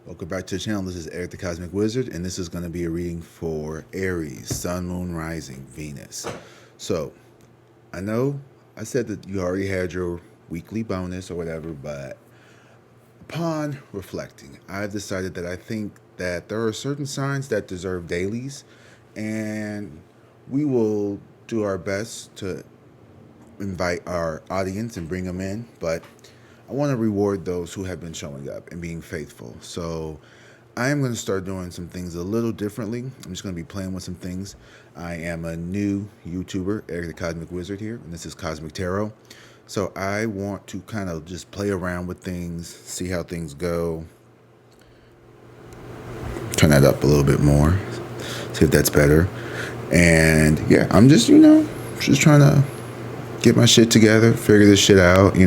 Welcome back to the channel. This is Eric the Cosmic Wizard, and this is going to be a reading for Aries, Sun, Moon, Rising, Venus. So, I know I said that you already had your weekly bonus or whatever, but upon reflecting, I've decided that I think that there are certain signs that deserve dailies, and we will do our best to invite our audience and bring them in, but I want to reward those who have been showing up and being faithful. So I am going to start doing some things a little differently. I'm just going to be playing with some things. I am a new YouTuber, Eric the Cosmic Wizard here, and this is Cosmic Tarot. So I want to kind of just play around with things, see how things go. Turn that up a little bit more, see if that's better. And yeah, I'm just, just trying to get my shit together, figure this shit out,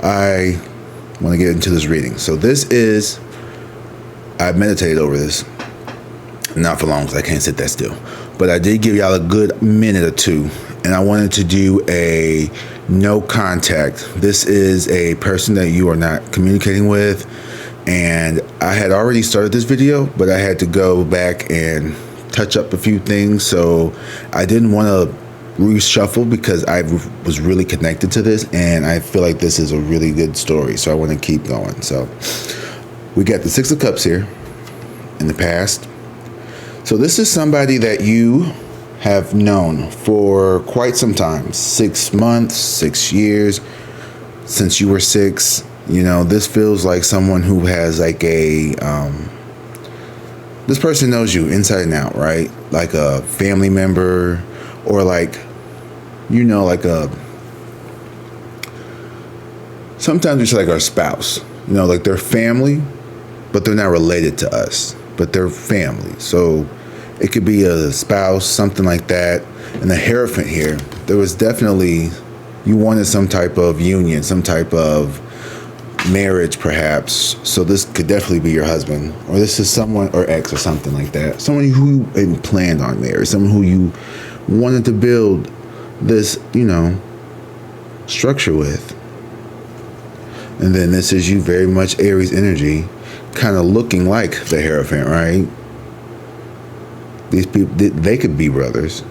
I want to get into this reading. So I meditated over this. Not for long because I can't sit that still. But I did give y'all a good minute or two. And I wanted to do a no contact. This is a person that you are not communicating with. And I had already started this video, but I had to go back and touch up a few things. So I didn't want to reshuffle because I was really connected to this, and I feel like this is a really good story, so I want to keep going. So we got the Six of Cups here in the past. So this is somebody that you have known for quite some time, 6 months, 6 years, since you were 6. This feels like someone who has like this person knows you inside and out, right? Like a family member, or like sometimes it's like our spouse, like they're family, but they're not related to us, but they're family. So it could be a spouse, something like that. And the Hierophant here, there was definitely, you wanted some type of union, some type of marriage perhaps. So this could definitely be your husband, or this is someone, or ex or something like that. Someone who had planned on marriage, someone who you wanted to build this, structure with. And then this is you, very much Aries energy, kind of looking like the Hierophant, right? These people, they could be brothers.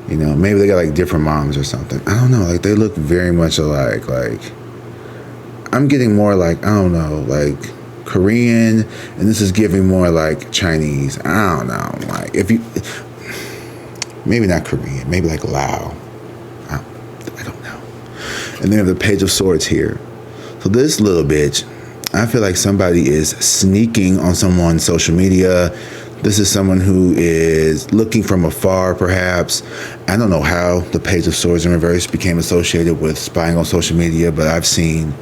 Maybe they got like different moms or something. I don't know. Like they look very much alike. Like I'm getting more like, I don't know, like Korean, and this is giving more like Chinese. I don't know. Like maybe not Korean, maybe like Lao. I don't know. And then we have the Page of Swords here. So this little bitch, I feel like somebody is sneaking on someone's social media. This is someone who is looking from afar, perhaps. I don't know how the Page of Swords in reverse became associated with spying on social media, but I've seen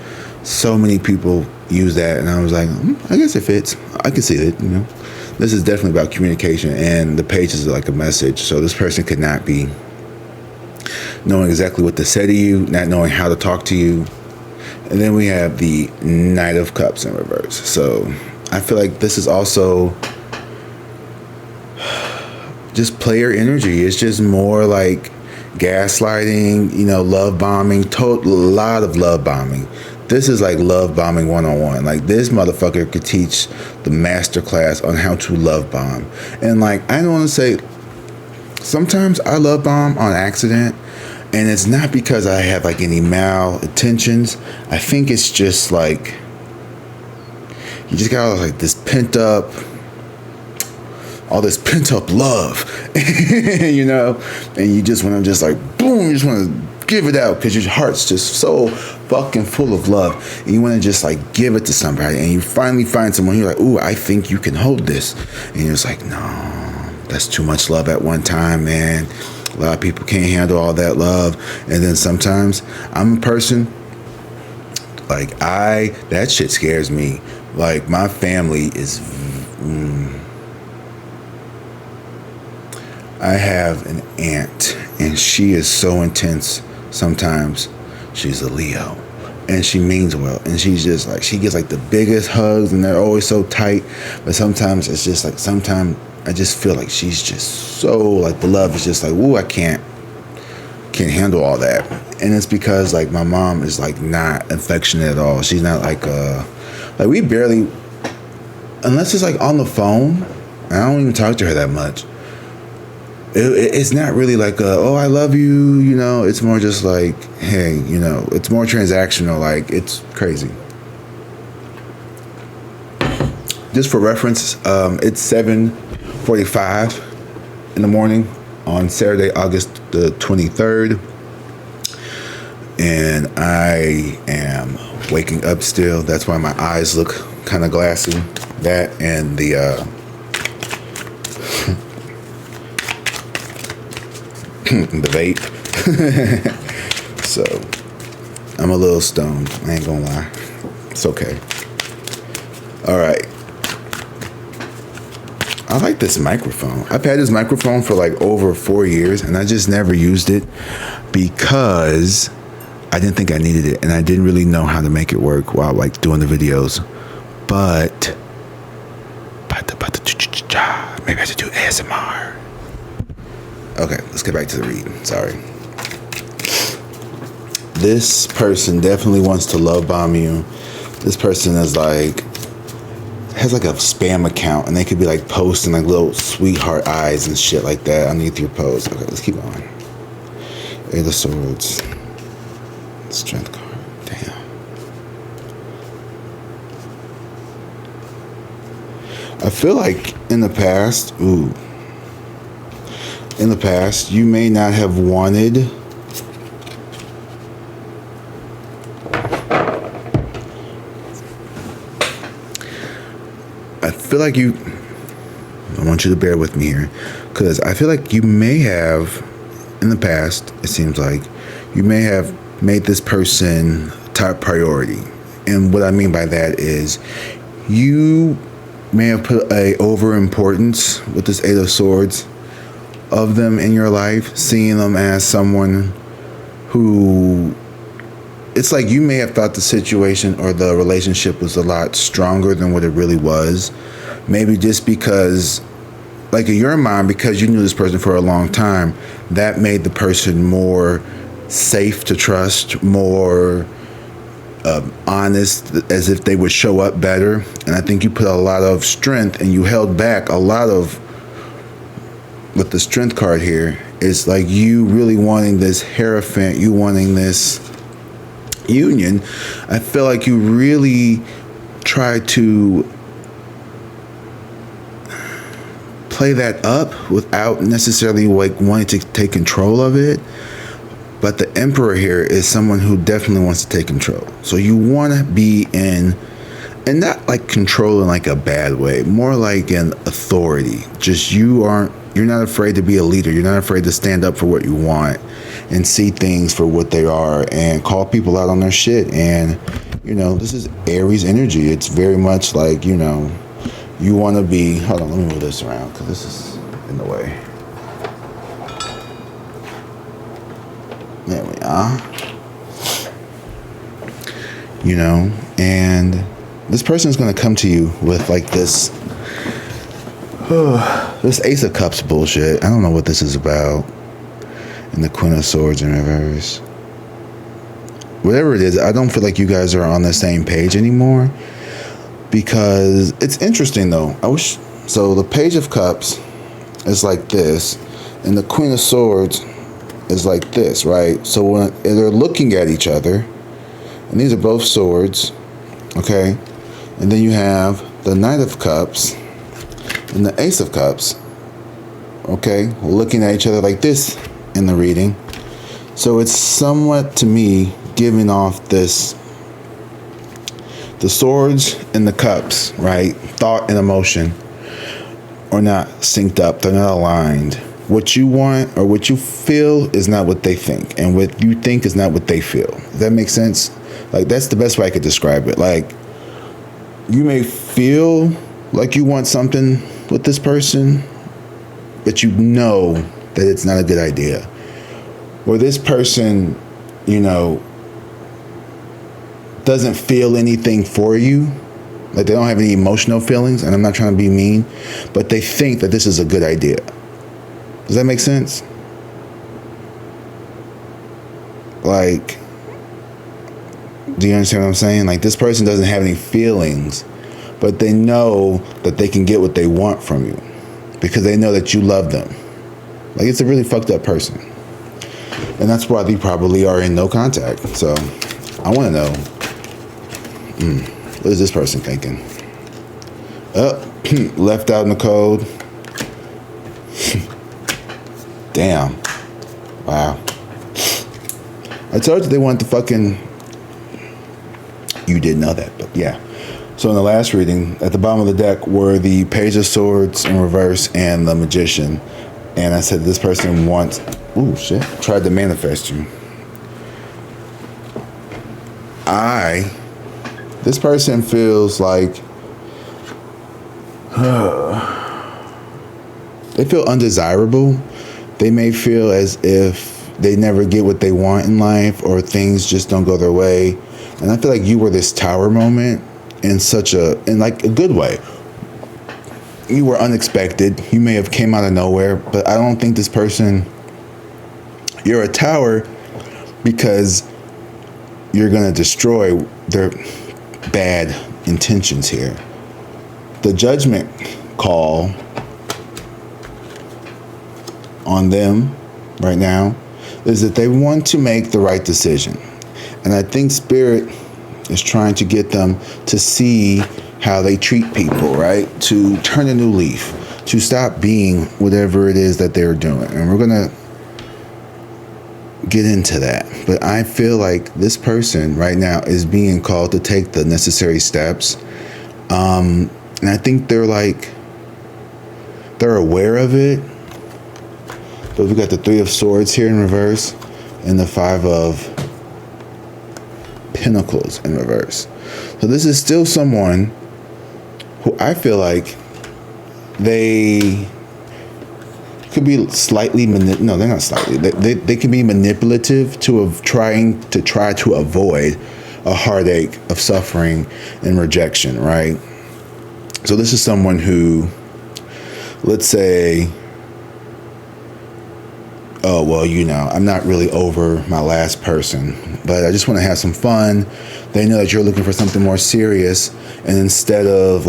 so many people use that, and I was like, I guess it fits. I can see it, This is definitely about communication, and the page is like a message. So this person could not be knowing exactly what to say to you, not knowing how to talk to you. And then we have the Knight of Cups in reverse. So I feel like this is also just player energy. It's just more like gaslighting, love bombing, a lot of love bombing. This is like love bombing 101. Like this motherfucker could teach the master class on how to love bomb. And like, I don't want to say, sometimes I love bomb on accident, and it's not because I have like any malintentions. I think it's just like, you just got all this pent up love, and you just want to just like, boom, you just want to give it out because your heart's just so fucking full of love, and you want to just like give it to somebody, and you finally find someone, you're like, ooh, I think you can hold this, and you're just like, no, that's too much love at one time, man. A lot of people can't handle all that love. And then sometimes I'm a person, like that shit scares me. Like my family is, I have an aunt, and she is so intense. Sometimes she's a Leo, and she means well, and she's just like, she gets like the biggest hugs, and they're always so tight. But sometimes it's just like, sometimes I just feel like she's just so like, the love is just like, ooh, I can't handle all that. And it's because like my mom is like not affectionate at all. She's not like we barely unless it's like on the phone, I don't even talk to her that much. It's not really like oh, I love you, you know. It's more just like, hey, you know, it's more transactional. Like, it's crazy. Just for reference, it's 7:45 in the morning on Saturday, August the 23rd. And I am waking up still. That's why my eyes look kind of glassy. That and the the vape. So I'm a little stoned. I ain't gonna lie. It's okay. All right. I like this microphone. I've had this microphone for like over 4 years, and I just never used it because I didn't think I needed it, and I didn't really know how to make it work while like doing the videos. But maybe I should do ASMR. Okay, let's get back to the read. Sorry. This person definitely wants to love bomb you. This person is like, has like a spam account, and they could be like posting like little sweetheart eyes and shit like that underneath your post. Okay, let's keep going. Eight of Swords. Strength card. Damn. I feel like in the past, you may not have wanted I want you to bear with me here, because I feel like you may have, in the past, it seems like, you may have made this person top priority. And what I mean by that is you may have put a overimportance with this Eight of Swords of them in your life, seeing them as someone who, it's like you may have thought the situation or the relationship was a lot stronger than what it really was. Maybe just because, like in your mind, because you knew this person for a long time, that made the person more safe to trust, more honest, as if they would show up better. And I think you put a lot of strength, and you held back a lot of, with the Strength card here, is like you really wanting this Hierophant, you wanting this union. I feel like you really try to play that up without necessarily like wanting to take control of it. But the Emperor here is someone who definitely wants to take control. So you want to be in, and not like control in like a bad way, more like an authority. Just you're not afraid to be a leader. You're not afraid to stand up for what you want and see things for what they are and call people out on their shit. And, you know, this is Aries energy. It's very much like, you know, you want to be, hold on, let me move this around because this is in the way. There we are. You know, and this person is going to come to you with like this, this Ace of Cups bullshit. I don't know what this is about. And the Queen of Swords in reverse. Whatever it is, I don't feel like you guys are on the same page anymore. Because it's interesting though. So the Page of Cups is like this, and the Queen of Swords is like this, right? So when they're looking at each other, and these are both swords, okay? And then you have the Knight of Cups and the Ace of Cups, okay? Looking at each other like this in the reading. So it's somewhat, to me, giving off this, the swords and the cups, right? Thought and emotion are not synced up. They're not aligned. What you want or what you feel is not what they think. And what you think is not what they feel. Does that make sense? Like, that's the best way I could describe it. Like, you may feel like you want something with this person, but you know that it's not a good idea. Or this person, you know, doesn't feel anything for you. Like, they don't have any emotional feelings, and I'm not trying to be mean, but they think that this is a good idea. Does that make sense? Like, do you understand what I'm saying? Like, this person doesn't have any feelings, but they know that they can get what they want from you because they know that you love them. Like, it's a really fucked up person. And that's why they probably are in no contact. So I want to know, what is this person thinking? Left out in the cold. Damn. Wow. I told you they wanted to fucking... You didn't know that, but yeah. So in the last reading, at the bottom of the deck were the Page of Swords in reverse and the Magician. And I said this person wants... Ooh, shit. Tried to manifest you. This person feels like... they feel undesirable. They may feel as if they never get what they want in life, or things just don't go their way. And I feel like you were this tower moment in like a good way. You were unexpected. You may have came out of nowhere, but I don't think this person... You're a tower because you're going to destroy their bad intentions here. The judgment call on them right now is that they want to make the right decision. And I think Spirit is trying to get them to see how they treat people, right? To turn a new leaf, to stop being whatever it is that they're doing. And we're going to get into that. But I feel like this person right now is being called to take the necessary steps. And I think they're aware of it. But we got the Three of Swords here in reverse and the Five of Pentacles in reverse. So this is still someone who I feel like they could be slightly no, they're not slightly. They can be manipulative to try to avoid a heartache of suffering and rejection, right? So this is someone who, let's say, oh, well, I'm not really over my last person, but I just want to have some fun. They know that you're looking for something more serious. And instead of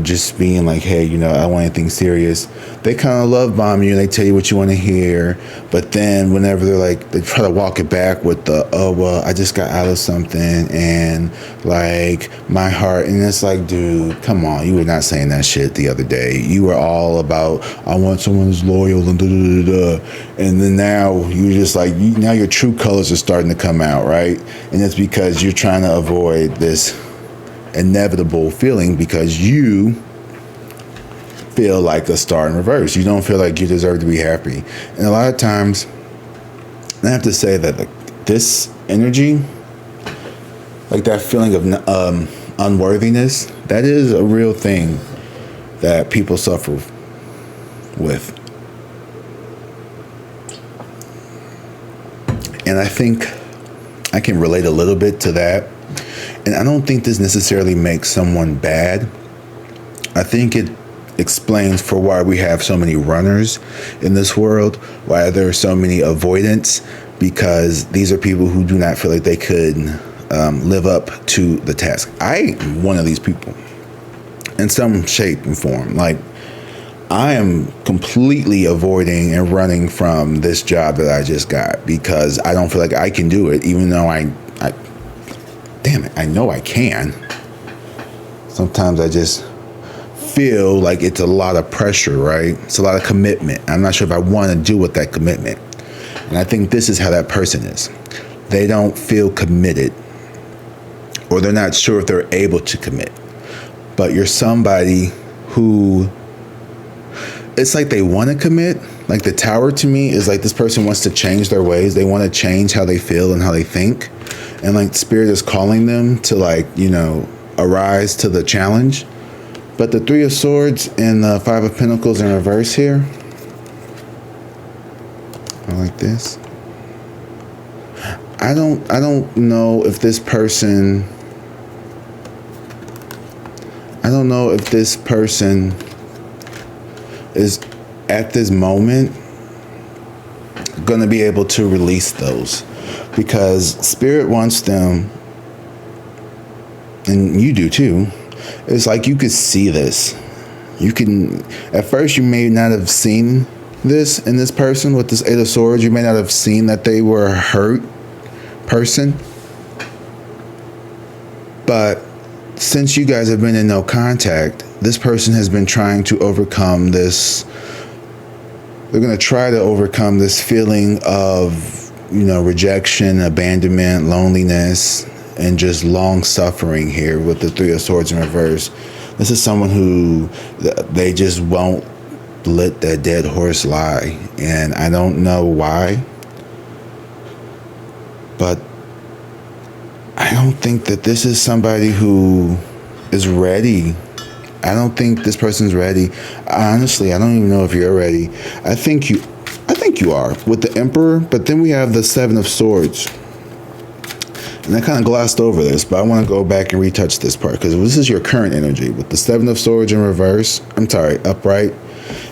just being like, hey, I don't want anything serious, they kind of love bomb you and they tell you what you want to hear. But then whenever they try to walk it back with oh, well, I just got out of something and my heart. And it's like, dude, come on. You were not saying that shit the other day. You were all about, I want someone who's loyal and da-da-da-da. And then now you're just now your true colors are starting to come out, right? And it's because you're trying to avoid this inevitable feeling because you feel like a star in reverse. You don't feel like you deserve to be happy. And a lot of times, I have to say that this energy, that feeling of unworthiness, that is a real thing that people suffer with. And I think I can relate a little bit to that. And I don't think this necessarily makes someone bad. I think it explains for why we have so many runners in this world, why there are so many avoidants, because these are people who do not feel like they could live up to the task. I am one of these people in some shape and form. I am completely avoiding and running from this job that I just got because I don't feel like I can do it, even though damn it, I know I can. Sometimes I just feel like it's a lot of pressure, right? It's a lot of commitment. I'm not sure if I want to do with that commitment. And I think this is how that person is. They don't feel committed, or they're not sure if they're able to commit. But you're somebody who, it's like they want to commit. Like the Tower to me is like this person wants to change their ways. They want to change how they feel and how they think. And Spirit is calling them to arise to the challenge. But the Three of Swords and the Five of Pentacles in reverse here, I like this. I don't know if this person is at this moment going to be able to release those, because Spirit wants them, and you do too, It's like you could see this. You can, at first you may not have seen this in this person with this Eight of Swords. You may not have seen that they were a hurt person. But since you guys have been in no contact, this person has been trying to overcome this. They're going to try to overcome this feeling of, rejection, abandonment, loneliness, and just long suffering here with the Three of Swords in reverse. This is someone who they just won't let that dead horse lie. And I don't know why, but I don't think that this is somebody who is ready. I don't think this person's ready. Honestly, I don't even know if you're ready. I think you are with the Emperor, but then we have the Seven of Swords. And I kind of glossed over this, but I want to go back and retouch this part because this is your current energy with the Seven of Swords in reverse. Upright,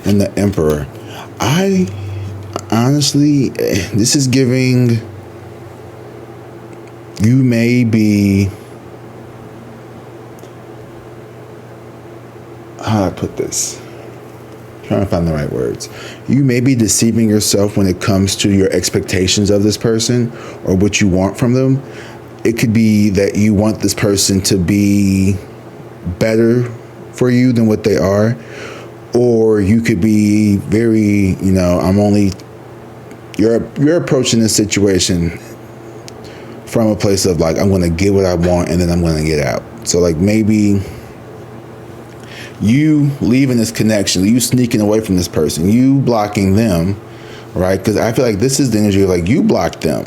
and the Emperor. I honestly, this is giving you may be, how do I put this? Trying to find the right words. You may be deceiving yourself when it comes to your expectations of this person or what you want from them. It could be that you want this person to be better for you than what they are. Or you could be very, you're approaching this situation from a place of like, I'm going to get what I want and then I'm going to get out. So like maybe you leaving this connection, you sneaking away from this person, you blocking them, right? Because I feel like this is the energy of like you blocked them.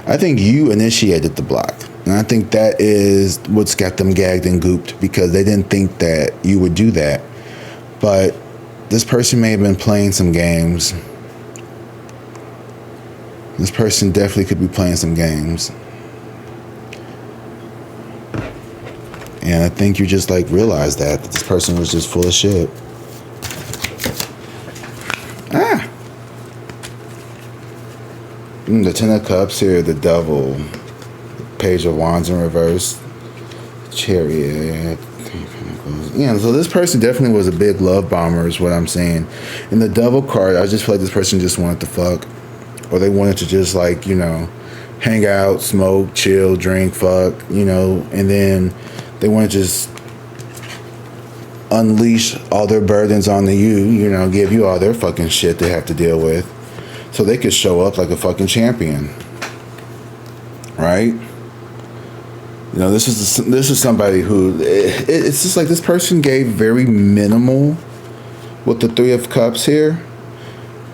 I think you initiated the block. And I think that is what's got them gagged and gooped because they didn't think that you would do that. But this person may have been playing some games. This person definitely could be playing some games. And I think you just like realized that this person was just full of shit. The Ten of Cups here, the Devil, Page of Wands in reverse, Chariot. Yeah, so this person definitely was a big love bomber is what I'm saying. In the Devil card, I just feel like this person just wanted to fuck. Or they wanted to just like, hang out, smoke, chill, drink, fuck, and then they want to just unleash all their burdens onto you, give you all their fucking shit they have to deal with. So they could show up like a fucking champion. Right? This is somebody who, it's just like this person gave very minimal with the Three of Cups here.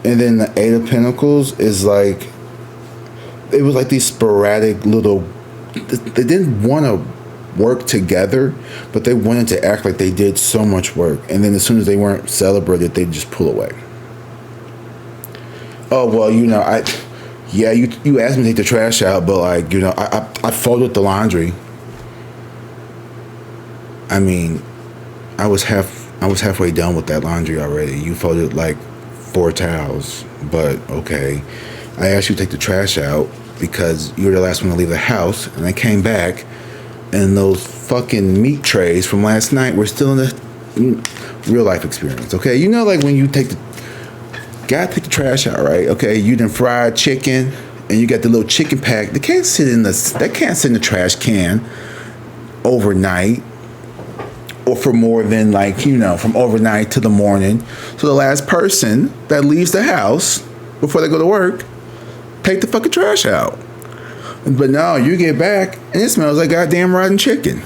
And then the Eight of Pentacles is like, it was like these sporadic little, they didn't want to work together, but they wanted to act like they did so much work. And then as soon as they weren't celebrated, they'd just pull away. Oh, well, you asked me to take the trash out, but like, I folded the laundry. I mean, I was halfway done with that laundry already. You folded like 4 towels, but okay. I asked you to take the trash out because you were the last one to leave the house, and I came back, and those fucking meat trays from last night were still in the real life experience. Okay, like when you gotta take the trash out, right? Okay, you done fried chicken, and you got the little chicken pack. That can't sit in the trash can overnight. Or for more than from overnight to the morning. So the last person that leaves the house before they go to work, take the fucking trash out. But no, you get back and it smells like goddamn rotten chicken.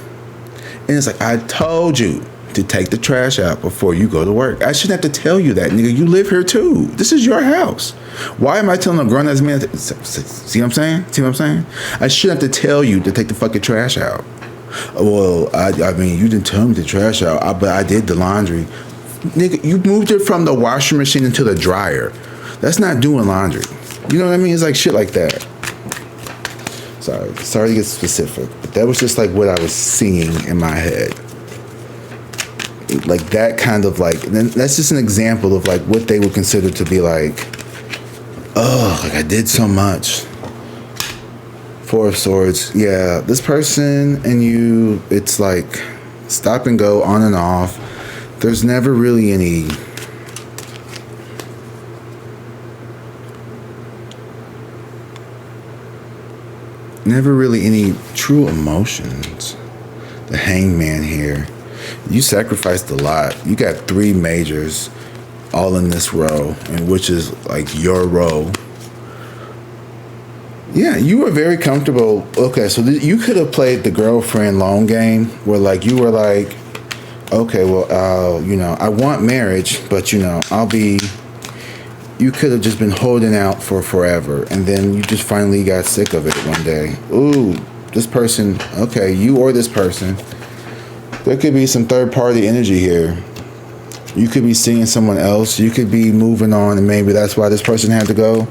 And it's like, I told you to take the trash out before you go to work. I shouldn't have to tell you that, nigga. You live here too. This is your house. Why am I telling a grown ass man see what I'm saying? I shouldn't have to tell you to take the fucking trash out. Well, I mean, you didn't tell me to trash out, but I did the laundry. Nigga, you moved it from the washing machine into the dryer. That's not doing laundry. You know what I mean? It's like shit like that. Sorry to get specific, but that was just like what I was seeing in my head. Like that kind of like, and then that's just an example of like what they would consider to be like, oh, like I did so much. Four of Swords. Yeah, this person and you, it's like stop and go, on and off. There's never really any true emotions. The Hangman here. You sacrificed a lot. You got 3 majors all in this row, and which is like your row. Yeah, you were very comfortable. Okay, so you could have played the girlfriend long game where like you were like, okay, well, I want marriage, but you could have just been holding out for forever, and then you just finally got sick of it one day. Ooh, this person, okay, you or this person. There could be some third-party energy here. You could be seeing someone else. You could be moving on, and maybe that's why this person had to go,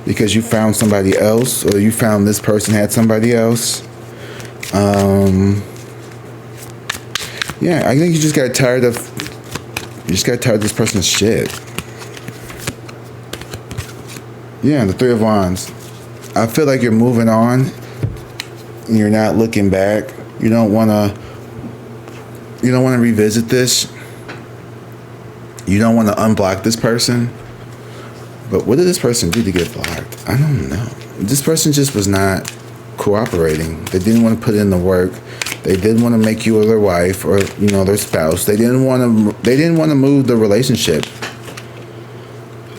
because you found somebody else, or you found this person had somebody else. Yeah, I think you just got tired of this person's shit. Yeah, the 3 of Wands. I feel like you're moving on, and you're not looking back. You don't want to revisit this. You don't want to unblock this person. But what did this person do to get blocked? I don't know. This person just was not cooperating. They didn't want to put in the work. They didn't want to make you their wife or their spouse. They didn't want to move the relationship.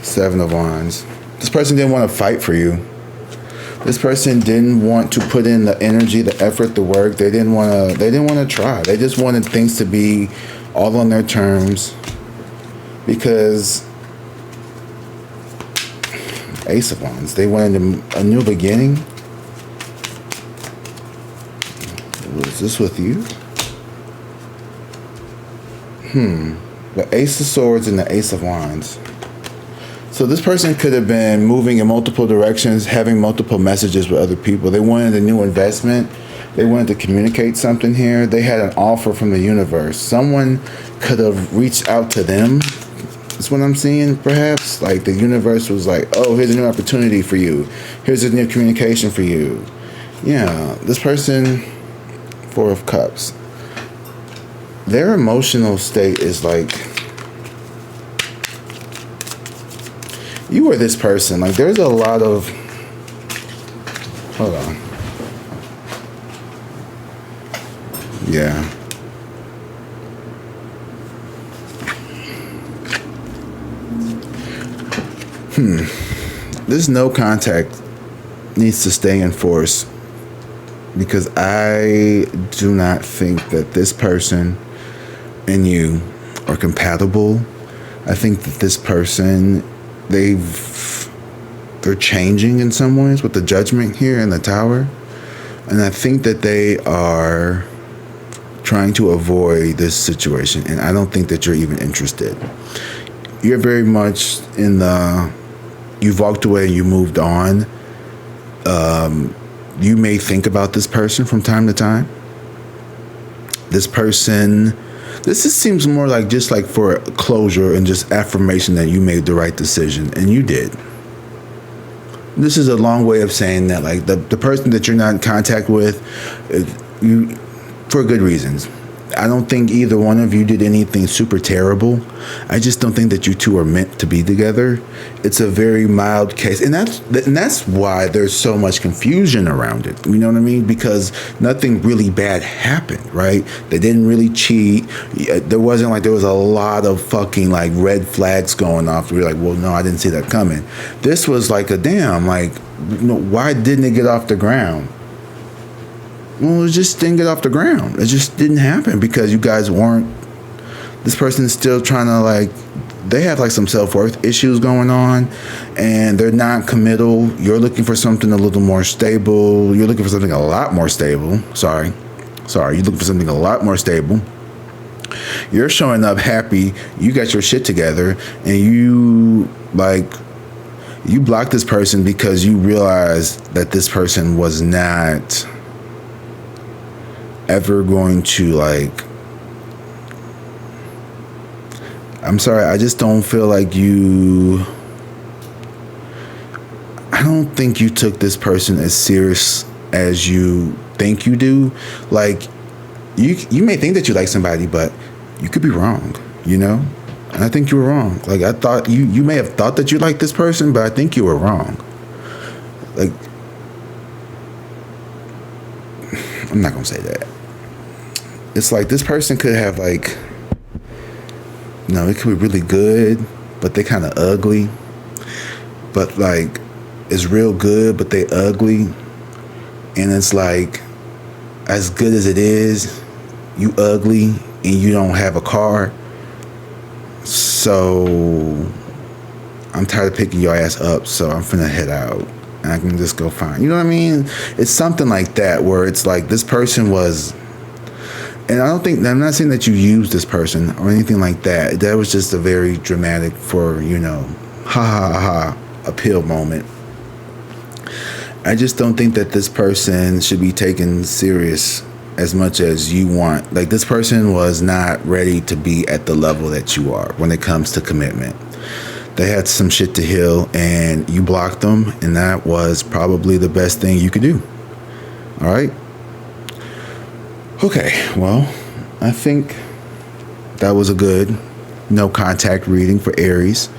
7 of Wands. This person didn't want to fight for you. This person didn't want to put in the energy, the effort, the work. They didn't want to try. They just wanted things to be all on their terms, because Ace of Wands, they wanted a new beginning. Was this with you? The Ace of Swords and the Ace of Wands. So this person could have been moving in multiple directions, having multiple messages with other people. They wanted a new investment. They wanted to communicate something here. They had an offer from the universe. Someone could have reached out to them. That's what I'm seeing, perhaps. Like the universe was like, oh, here's a new opportunity for you. Here's a new communication for you. Yeah, this person, 4 of Cups. Their emotional state is like, you or this person, like there's a lot of, hold on. Yeah. This no contact needs to stay in force, because I do not think that this person and you are compatible. I think that this person, they're changing in some ways with the Judgment here in the Tower. And I think that they are trying to avoid this situation. And I don't think that you're even interested. You're very much you've walked away and you moved on. You may think about this person from time to time. This seems more like just like for closure and just affirmation that you made the right decision, and you did. This is a long way of saying that, like, the person that you're not in contact with, you, for good reasons. I don't think either one of you did anything super terrible. I just don't think that you two are meant to be together. It's a very mild case, and that's why there's so much confusion around it. You know what I mean? Because nothing really bad happened, right? They didn't really cheat. There wasn't like there was a lot of fucking like red flags going off. We're like, well, no, I didn't see that coming. This was like a damn, like, why didn't it get off the ground? Well, it just didn't get off the ground. It just didn't happen because you guys weren't. This person's still trying to, like, they have like some self-worth issues going on, and they're not committal. You're looking for something a little more stable. You're looking for something a lot more stable. Sorry. You're looking for something a lot more stable. You're showing up happy. You got your shit together, and you blocked this person because you realized that this person was not ever going to, like, I'm sorry, I just don't feel like I don't think you took this person as serious as you think you do. Like, you may think that you like somebody, but you could be wrong, you know? And I think you were wrong. Like, I thought you may have thought that you liked this person, but I think you were wrong. Like, I'm not gonna say that. It's like this person could have like, it could be really good, but they kind of ugly. But like, it's real good, but they ugly. And it's like, as good as it is, you ugly and you don't have a car. So I'm tired of picking your ass up, so I'm finna head out and I can just go find, you know what I mean? It's something like that where it's like this person was, and I'm not saying that you used this person or anything like that. That was just a very dramatic for, ha ha ha appeal moment. I just don't think that this person should be taken serious as much as you want. Like, this person was not ready to be at the level that you are when it comes to commitment. They had some shit to heal and you blocked them, and that was probably the best thing you could do. All right? Okay, well, I think that was a good no contact reading for Aries.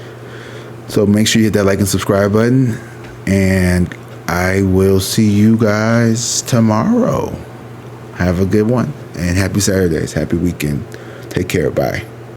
So make sure you hit that like and subscribe button, and I will see you guys tomorrow. Have a good one, and happy Saturdays, happy weekend. Take care, bye.